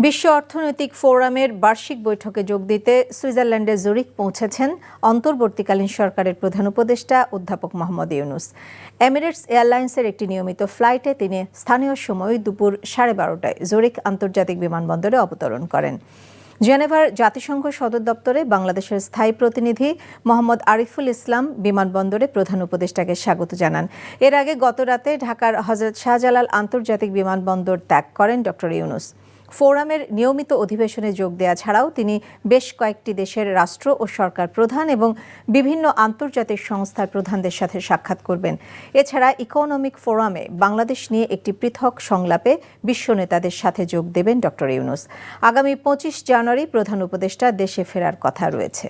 বিশ্ব অর্থনৈতিক ফোরামের বার্ষিক বৈঠকে যোগ দিতে সুইজারল্যান্ডের জুরিখ পৌঁছেছেন অন্তর্বর্তীকালীন সরকারের প্রধান উপদেষ্টা অধ্যাপক মোহাম্মদ ইউনূস। এমিরেটস এয়ারলাইন্সের একটি নিয়মিত ফ্লাইটে তিনি স্থানীয় সময় দুপুর 12:30টায় জুরিখ আন্তর্জাতিক বিমানবন্দরে অবতরণ করেন। জেনেভার জাতিসংঘ সদর দপ্তরে বাংলাদেশের স্থায়ী প্রতিনিধি মোহাম্মদ আরিফুল ইসলাম বিমানবন্দরে প্রধান উপদেষ্টাকে স্বাগত জানান। এর আগে গতরাতে ঢাকার হযরত শাহজালাল আন্তর্জাতিক বিমানবন্দর ত্যাগ করেন ড ইউনূস। ফোরামের নিয়মিত অধিবেশনে যোগ দেওয়া ছাড়াও তিনি বেশ কয়েকটি দেশের রাষ্ট্র ও সরকার প্রধান এবং বিভিন্ন আন্তর্জাতিক সংস্থার প্রধানদের সাথে সাক্ষাৎ করবেন। এছাড়া ইকোনমিক ফোরামে বাংলাদেশ নিয়ে একটি পৃথক সংলাপে বিশ্ব নেতাদের সাথে যোগ দেবেন ড ইউনূস। আগামী 25 জানুয়ারি প্রধান উপদেষ্টা দেশে ফেরার কথা রয়েছে।